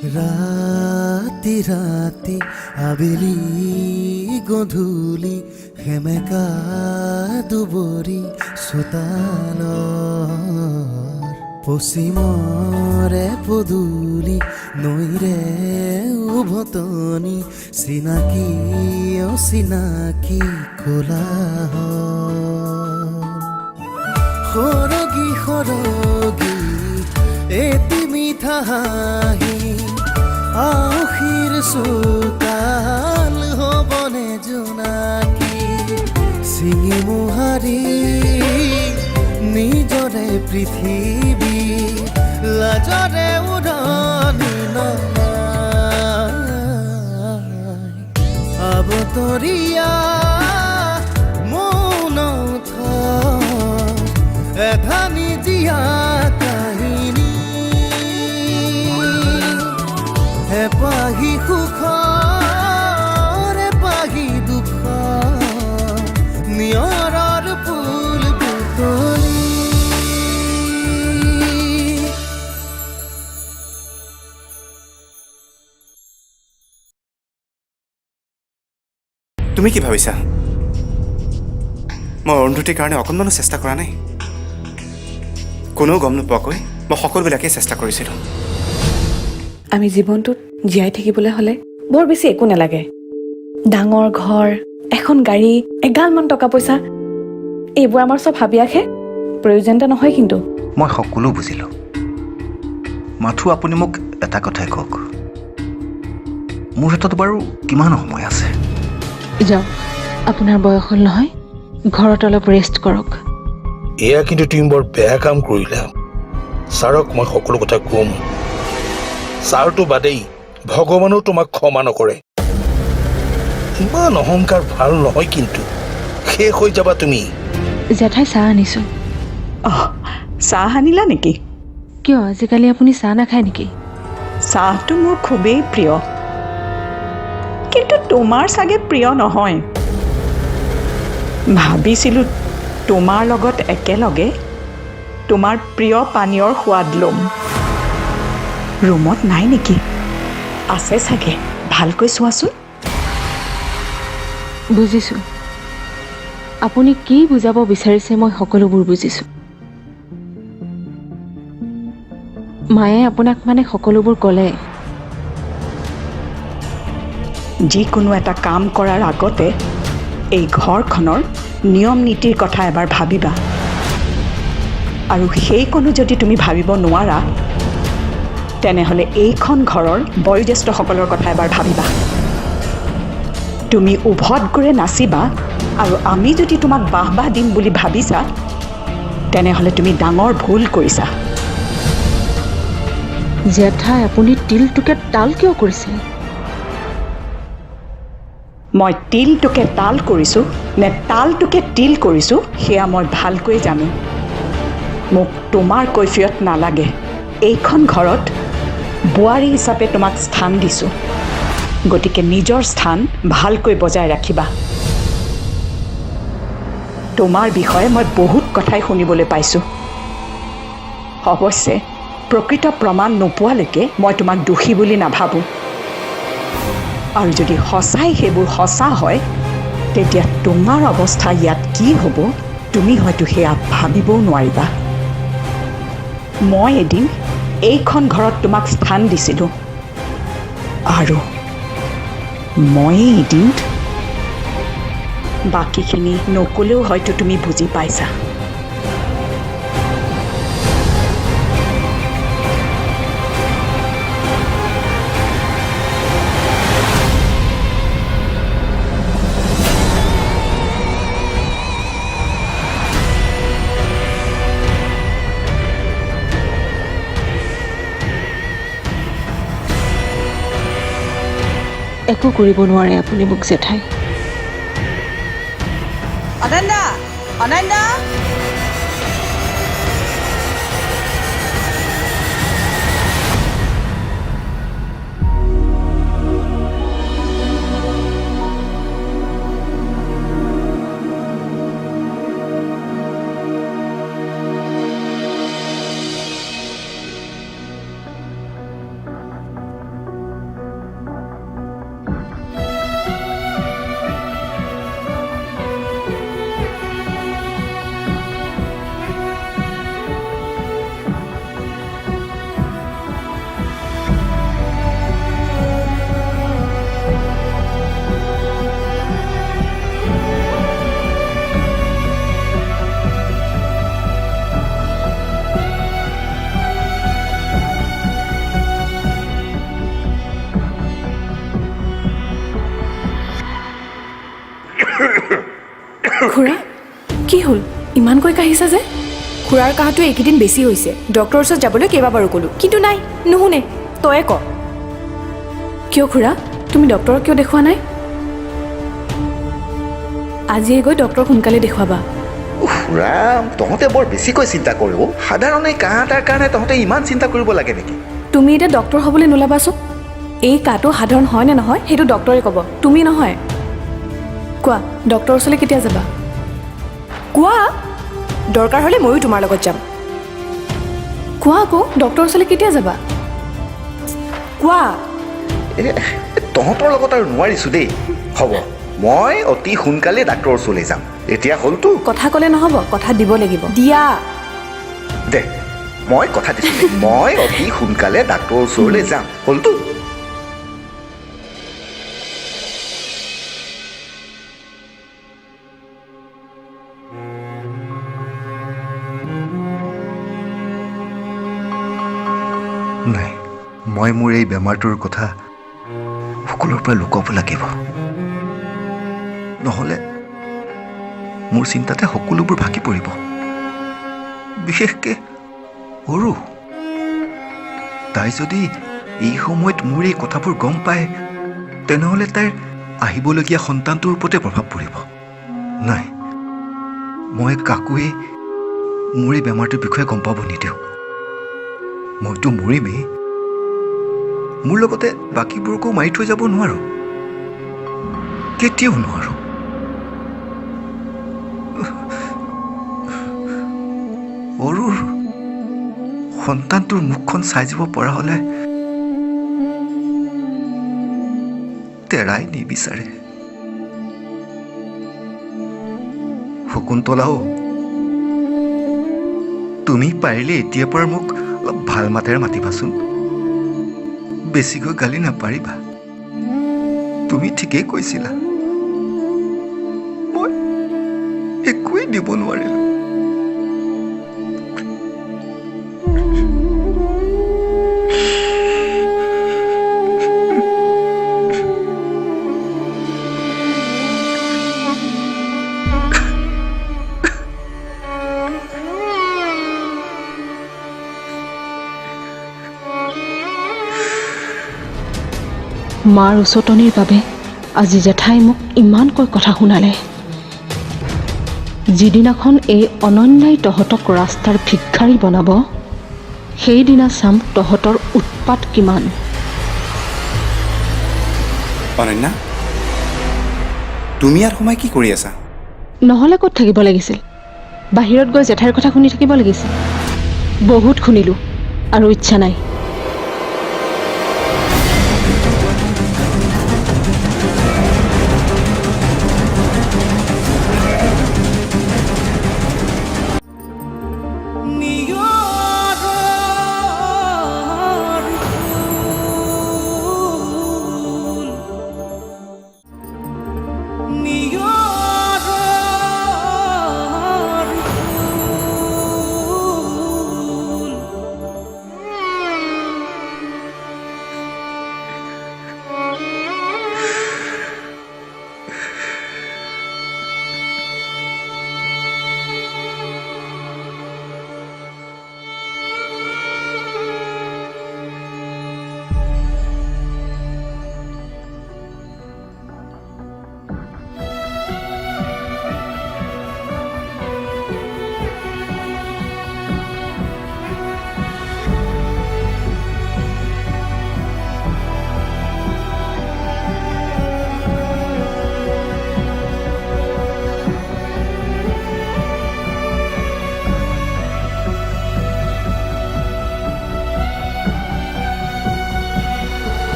ৰাতি ৰাতি আবেলি গধূলি সেমেকা দুবৰি চোতালৰ পশ্চিমৰে পদূলি নৈৰে উভতনি চিনাকি অচিনাকি কোলাহল সৰগী সৰগী এটি মিঠা হাঁহি আউসীৰ চোতাল হ'বনে জোনাকী ছিঙি মোহাৰি নিজৰে পৃথিৱী লাজৰে উৰণি নমাই আবতৰীয়া মৌন এধানি জীয়া কাহিনী এপাহি সুখৰ এপাহি দুখৰ নিয়ৰৰ ফুল বুটলি তুমি কি ভাবিছা মই অৰুন্ধতীৰ কাৰণে অকণমানো চেষ্টা কৰা নাই কোনেও গম নোপোৱাকৈ মই সকলোবিলাকেই চেষ্টা কৰিছিলোঁ আমি জীৱনটোত জীয়াই থাকিবলৈ হ'লে বৰ বেছি একো নালাগে ডাঙৰ ঘৰ এখন গাড়ী এগালমান টকা পইচা এইবোৰ আমাৰ চব হাবিয়াসে প্ৰয়োজনীয়তা নহয় কিন্তু মই সকলো বুজিলোঁ মাথো আপুনি মোক এটা কথাই কওক মোৰ হাতত বাৰু কিমান সময় আছে যাওক আপোনাৰ বয়স হ'ল নহয় ঘৰত অলপ ৰেষ্ট কৰক এয়া কিন্তু তুমি বৰ বেয়া কাম কৰিলা ছাৰক মই সকলো কথা ক'ম ছাৰটো বাদেই ভগৱানেও তোমাক ক্ষমা নকৰে ইমান অহংকাৰ ভাল নহয় কিন্তু শেষ হৈ যাবা তুমি জেঠাই চাহ আনিছোঁ চাহ আনিলা নেকি কিয় আজিকালি আপুনি চাহ নাখায় নেকি চাহটো মোৰ খুবেই প্ৰিয় কিন্তু তোমাৰ চাগে প্ৰিয় নহয় ভাবিছিলোঁ তোমাৰ লগত একেলগে তোমাৰ প্ৰিয় পানীয়ৰ সোৱাদ ল'ম ৰুমত নাই নেকি আছে চাগে ভালকৈ চোৱাচোন বুজিছোঁ আপুনি কি বুজাব বিচাৰিছে মই সকলোবোৰ বুজিছোঁ মায়ে আপোনাক মানে সকলোবোৰ ক'লে যিকোনো এটা কাম কৰাৰ আগতে এই ঘৰখনৰ নিয়ম নীতিৰ কথা এবাৰ ভাবিবা আৰু সেইকণো যদি তুমি ভাবিব নোৱাৰা তেনেহ'লে এইখন ঘৰৰ বয়োজ্যেষ্ঠসকলৰ কথা এবাৰ ভাবিবা তুমি উভত গৈ নাচিবা আৰু আমি যদি তোমাক বাহ দিম বুলি ভাবিছা তেনেহ'লে তুমি ডাঙৰ ভুল কৰিছা জেঠাই আপুনি তিলটোকে তাল কিয় কৰিছে মই তিলটোকে তাল কৰিছোঁ নে তালটোকে তিল কৰিছোঁ সেয়া মই ভালকৈ জানো মোক তোমাৰ কৈফিয়ত নালাগে এইখন ঘৰত বোৱাৰী হিচাপে তোমাক স্থান দিছোঁ গতিকে নিজৰ স্থান ভালকৈ বজাই ৰাখিবা তোমাৰ বিষয়ে মই বহুত কথাই শুনিবলৈ পাইছোঁ অৱশ্যে প্ৰকৃত প্ৰমাণ নোপোৱালৈকে মই তোমাক দোষী বুলি নাভাবোঁ আৰু যদি সঁচাই সেইবোৰ সঁচা হয় তেতিয়া তোমাৰ অৱস্থা ইয়াত কি হ'ব তুমি হয়তো সেয়া ভাবিবও নোৱাৰিবা মই এদিন এইখন ঘৰত তোমাক স্থান দিছিলোঁ আৰু মই এদিন বাকীখিনি নক'লেও হয়তো তুমি বুজি পাইছা একো কৰিব নোৱাৰে আপুনি মোক জেঠাই অনন্যা অনন্যা খুৰা কি হ'ল ইমানকৈ কাহিছা যে খুৰাৰ কাহটো এইকেইদিন বেছি হৈছে ডক্টৰৰ ওচৰত যাবলৈ কেইবাবাৰো ক'লোঁ কিন্তু নাই নুশুনে তয়ে ক কিয় খুৰা তুমি ডক্টৰক কিয় দেখুওৱা নাই আজিয়ে গৈ ডক্টৰক সোনকালে দেখুৱাবা ৰাম তহঁতে বৰ বেছিকৈ চিন্তা কৰিব সাধাৰণ এই কাহ এটাৰ কাৰণে তহঁতে ইমান চিন্তা কৰিব লাগে নেকি তুমি এতিয়া ডক্টৰ হ'বলৈ নোলাবাচোন এই কাহটো সাধাৰণ হয় নে নহয় সেইটো ডক্টৰে ক'ব তুমি নহয় কোৱা ডক্টৰৰ ওচৰলৈ কেতিয়া যাবা কোৱা দৰকাৰ হ'লে ময়ো তোমাৰ লগত যাম কোৱা আকৌ ডক্টৰৰ ওচৰলৈ কেতিয়া যাবা কোৱা তহঁতৰ লগত আৰু নোৱাৰিছোঁ দেই হ'ব মই অতি সোনকালে ডাক্তৰৰ ওচৰলৈ যাম এতিয়া হ'লতো কথা ক'লে নহ'ব কথা দিব লাগিব দিয়া দে মই কথা দিছোঁ মই অতি সোনকালে ডাক্তৰৰ ওচৰলৈ যাম হ'লতো নাই মই মোৰ এই বেমাৰটোৰ কথা সকলোৰ পৰা লুকাব লাগিব নহ'লে মোৰ চিন্তাতে সকলোবোৰ ভাগি পৰিব বিশেষকৈ সৰু তাই যদি এই সময়ত মোৰ এই কথাবোৰ গম পায় তেনেহ'লে তাইৰ আহিবলগীয়া সন্তানটোৰ ওপৰতে প্ৰভাৱ পৰিব নাই মই কাকোৱে মোৰ এই বেমাৰটোৰ বিষয়ে গম পাব নিদিওঁ মইতো মৰিমেই মোৰ লগতে বাকীবোৰকো মাৰি থৈ যাব নোৱাৰোঁ কেতিয়াও নোৱাৰোঁ অৰুৰ সন্তানটোৰ মুখখন চাই যাব পৰা হ'লে তেৰাই নিবিচাৰে শকুন্তলাও তুমি পাৰিলে এতিয়াৰ পৰা মোক অলপ ভাল মাতেৰে মাতিবাচোন বেছিকৈ গালি নাপাৰিবা তুমি ঠিকেই কৈছিলা মই একোৱেই দিব নোৱাৰিলোঁ মাৰ উচতনিৰ বাবে আজি জেঠাই মোক ইমানকৈ কথা শুনালে যিদিনাখন এই অনন্যাই তহঁতক ৰাস্তাৰ ভিক্ষাৰী বনাব সেইদিনা চাম তহঁতৰ উৎপাত কিমান অনন্যা তুমি ইয়াত সোমাই কি কৰি আছা নহ'লে ক'ত থাকিব লাগিছিল বাহিৰত গৈ জেঠাইৰ কথা শুনি থাকিব লাগিছিল বহুত শুনিলোঁ আৰু ইচ্ছা নাই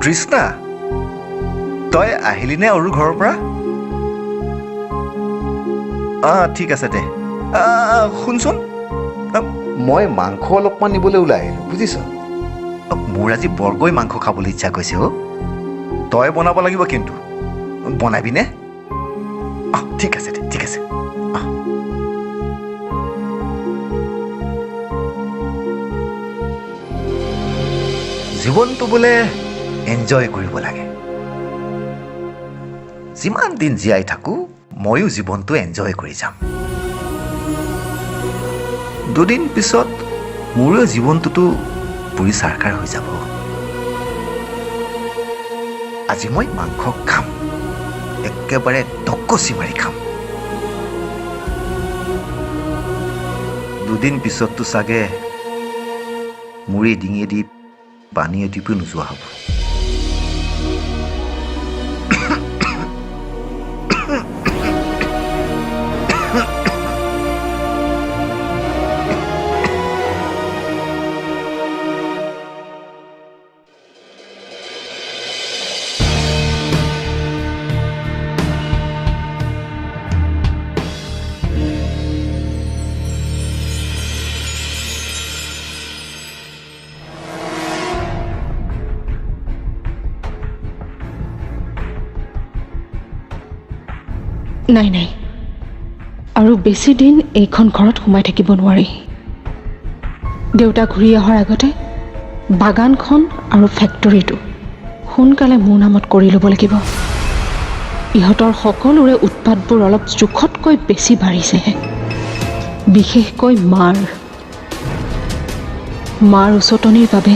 তৃষ্ণা তই আহিলিনে অৰুৰ ঘৰৰ পৰা ঠিক আছে দে শুনচোন মই মাংস অলপমান নিবলৈ ওলাই আহিলোঁ বুজিছ মোৰ আজি বৰকৈ মাংস খাবলৈ ইচ্ছা কৈছে তই বনাব লাগিব কিন্তু বনাবিনে ঠিক আছে দে ঠিক আছে জীৱনটো বোলে এনজয় কৰিব লাগে যিমান দিন জীয়াই থাকোঁ ময়ো জীৱনটো এনজয় কৰি যাম দুদিন পিছত মোৰো জীৱনটোতো পুৰি চাৰকাৰ হৈ যাব আজি মই মাংস খাম একেবাৰে ডকচি মাৰি খাম দুদিন পিছততো চাগে মোৰ এই ডিঙিয়েদি পানী এটিপো নোযোৱা হ'ব নাই নাই আৰু বেছি দিন এইখন ঘৰত সোমাই থাকিব নোৱাৰি দেউতা ঘূৰি অহাৰ আগতে বাগানখন আৰু ফেক্টৰীটো সোনকালে মোৰ নামত কৰি ল'ব লাগিব ইহঁতৰ সকলোৰে উৎপাতবোৰ অলপ জোখতকৈ বেছি বাঢ়িছেহে বিশেষকৈ মাৰ উচতনিৰ বাবে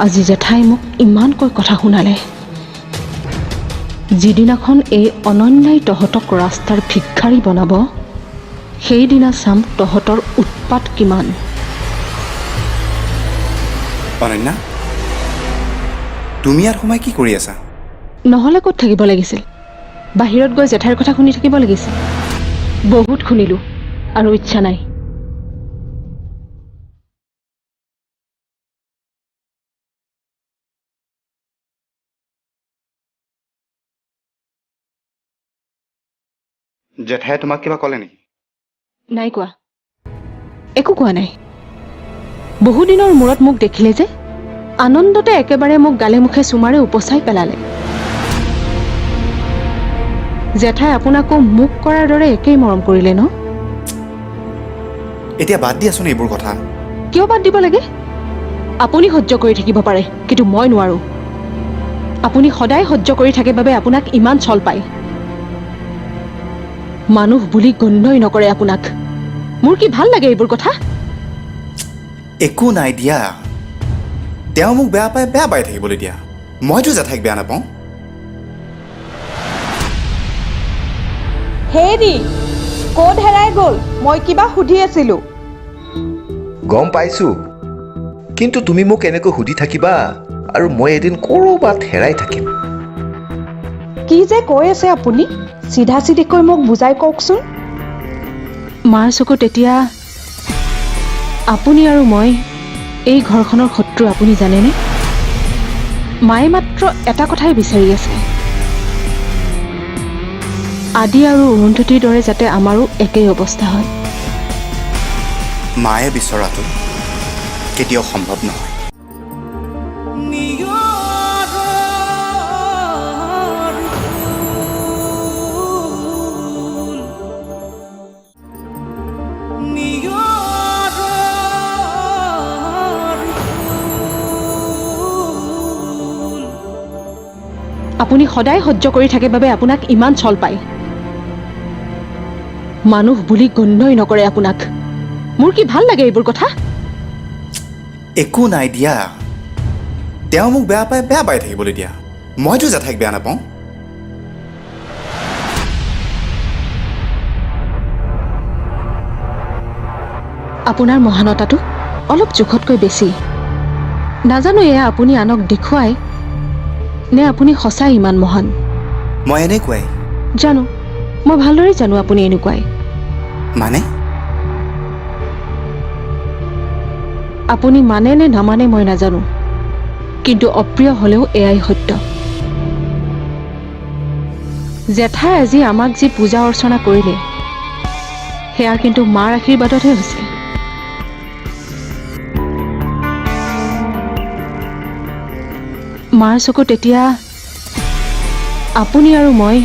আজি জেঠাই মোক ইমানকৈ কথা শুনালে যিদিনাখন এই অনন্যাই তহঁতক ৰাস্তাৰ ভিক্ষাৰী বনাব সেইদিনা চাম তহঁতৰ উৎপাত কিমান অনন্যা তুমি ইয়াত সোমাই কি কৰি আছা নহ'লে ক'ত থাকিব লাগিছিল বাহিৰত গৈ জেঠাইৰ কথা শুনি থাকিব লাগিছিল বহুত শুনিলোঁ আৰু ইচ্ছা নাই জেঠাই তোমাক কিবা ক'লে নেকি নাই কোৱা একো কোৱা নাই বহুদিনৰ মূৰত মোক দেখিলে যে আনন্দতে একেবাৰে মোক গালে মুখে চুমাৰে উপচাই পেলালে জেঠাই আপোনাকো মোক কৰাৰ দৰে একেই মৰম কৰিলে ন এতিয়া বাদ দিয়াচোন এইবোৰ কথা কিয় বাদ দিব লাগে আপুনি সহ্য কৰি থাকিব পাৰে কিন্তু মই নোৱাৰো আপুনি সদায় সহ্য কৰি থাকে বাবে আপোনাক ইমান চল পায় মানুহ বুলি গণ্যই নকৰে আপোনাক মোৰ কি ভাল লাগে এইবোৰ কথা একো নাই দিয়া তেওঁ মোক বেয়া পাই থাকিবলৈ দিয়া মইতো জেঠাইক বেয়া নাপাওঁ হেৰি ক'ত হেৰাই গ'ল মই কিবা সুধি আছিলোঁ গম পাইছোঁ কিন্তু তুমি মোক এনেকৈ সুধি থাকিবা আৰু মই এদিন ক'ৰবাত হেৰাই থাকিম কি যে কৈ আছে আপুনি চিধা চিধিকৈ মোক বুজাই কওকচোন মাৰ চকুত এতিয়া আপুনি আৰু মই এই ঘৰখনৰ শত্ৰু আপুনি জানেনে মায়ে মাত্ৰ এটা কথাই বিচাৰি আছে আদি আৰু অৰুন্ধতীৰ দৰে যাতে আমাৰো একেই অৱস্থা হয় মায়ে বিচৰাটো কেতিয়াও সম্ভৱ নহয় আপুনি সদায় সহ্য কৰি থাকে বাবে আপোনাক ইমান চল পায় মানুহ বুলি গণ্যই নকৰে আপোনাক মোৰ কি ভাল লাগে এইবোৰ কথা একো নাই দিয়া তেওঁ মোক বেয়া পাই থাকিবলৈ দিয়া মইতো জেঠাইক বেয়া নাপাওঁ আপোনাৰ মহানতাটো অলপ জোখতকৈ বেছি নাজানো এয়া আপুনি আনক দেখুৱাই নে আপুনি সঁচাই ইমান মহান মই এনেকুৱাই জানো মই ভালদৰে জানো আপুনি এনেকুৱাই মানে আপুনি মানে নে নামানে মই নাজানো কিন্তু অপ্ৰিয় হ'লেও এয়াই সত্য। জেঠাই আজি আমাক যি পূজা অৰ্চনা কৰিলে সেয়া কিন্তু মাৰ আশীৰ্বাদতহে হৈছে। মাৰ চকুত এতিয়া আপুনি আৰু মই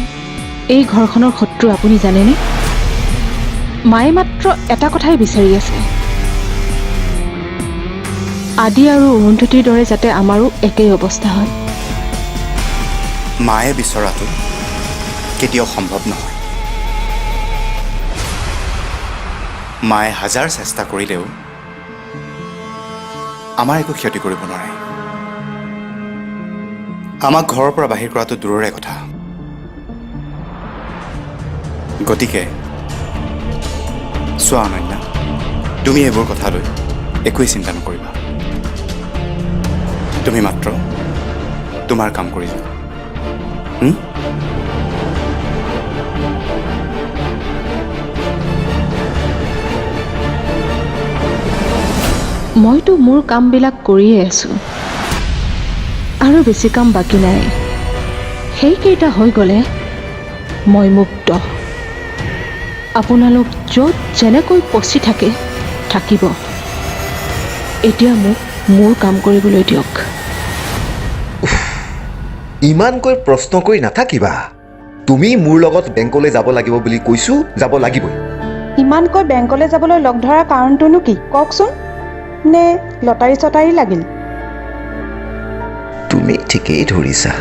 এই ঘৰখনৰ শত্ৰু, আপুনি জানেনে? মায়ে মাত্ৰ এটা কথাই বিচাৰি আছে, আদি আৰু অৰুন্ধতীৰ দৰে যাতে আমাৰো একেই অৱস্থা হয়। মায়ে বিচৰাটো কেতিয়াও সম্ভৱ নহয়। মায়ে হাজাৰ চেষ্টা কৰিলেও আমাৰ একো ক্ষতি কৰিব নোৱাৰে। আমাক ঘৰৰ পৰা বাহিৰ কৰাটো দূৰৰে কথা। গতিকে চোৱা অনন্যা, তুমি এইবোৰ কথা লৈ একোৱেই চিন্তা নকৰিবা। তুমি মাত্ৰ তোমাৰ কাম কৰি যোৱা। মইতো মোৰ কামবিলাক কৰিয়ে আছোঁ, আৰু বেছি কাম বাকী নাই। সেইকেইটা হৈ গ'লে মই মুক্ত। আপোনালোক য'ত যেনেকৈ পচি থাকে থাকিব। এতিয়া মোক মোৰ কাম কৰিবলৈ দিয়ক। ইমানকৈ প্ৰশ্ন কৰি নাথাকিবা। তুমি মোৰ লগত বেংকলৈ যাব লাগিব বুলি কৈছো, যাব লাগিবই। ইমানকৈ বেংকলৈ যাবলৈ লগ ধৰাৰ কাৰণটোনো কি কওকচোন? নে লটাৰী চটাৰী লাগিল? তুমি ঠিকেই ধৰিছা,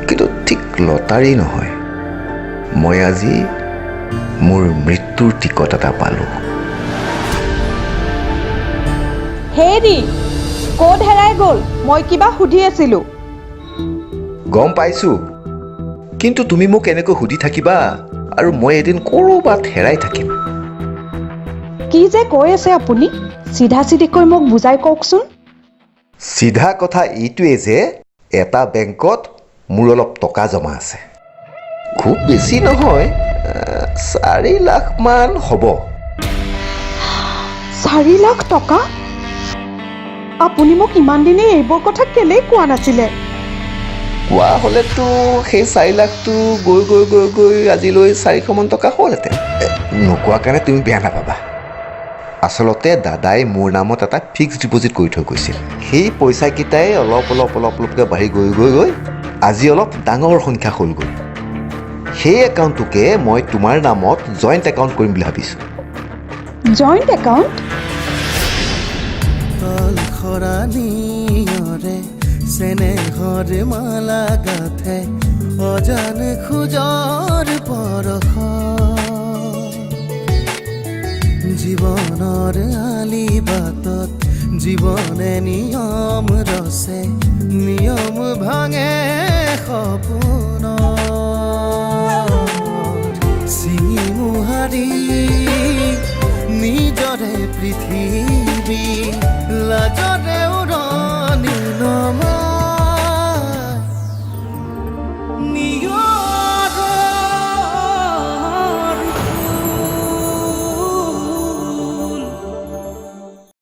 কিন্তু ঠিক লটাৰী নহয়। মই আজি মোৰ মৃত্যুৰ টিকট এটা পালোঁ। হেৰি, ক'ত হেৰাই গ'ল? মই কিবা সুধি আছিলোঁ। গম পাইছোঁ, কিন্তু তুমি মোক এনেকৈ সুধি থাকিবা আৰু মই এদিন ক'ৰবাত হেৰাই থাকিম। কি যে কৈ আছে আপুনি? চিধা চিধিকৈ মোক বুজাই কওকচোন। চিধা কথা এইটোৱে যে এটা বেংকত মোৰ অলপ টকা জমা আছে। খুব বেছি নহয়, 4 লাখ মান হ'ব। 4 লাখ টকা? আপুনি মোক ইমান দিনে এইবোৰ কথা কেলেই কোৱা নাছিলে? কোৱা হ'লেতো সেই 4 লাখটো গৈ গৈ গৈ গৈ আজিলৈ 400 মান টকা হ'লহেঁতেন। নোকোৱা কাৰণে তুমি বেয়া নাপাবা। আচলতে দাদাই মোৰ নামত এটা ফিক্সড ডিপজিট কৰি থৈ গৈছিল। সেই পইচাকেইটাই অলপকৈ বাঢ়ি গৈ গৈ গৈ আজি অলপ ডাঙৰ সংখ্যা হ'লগৈ। সেই একাউণ্টটোকে মই তোমাৰ নামত জইণ্ট একাউণ্ট কৰিম বুলি ভাবিছোঁ। Joint account? তল খৰানিয়ৰে চেনেহৰ মালা গাঁঠে অজান খোজৰ পৰশ। জীৱনৰ আলি বাটত জীৱনে নিয়ম ৰচে, নিয়ম ভাঙে সপোন। চিঙি মোহাৰি নিজৰে পৃথিৱী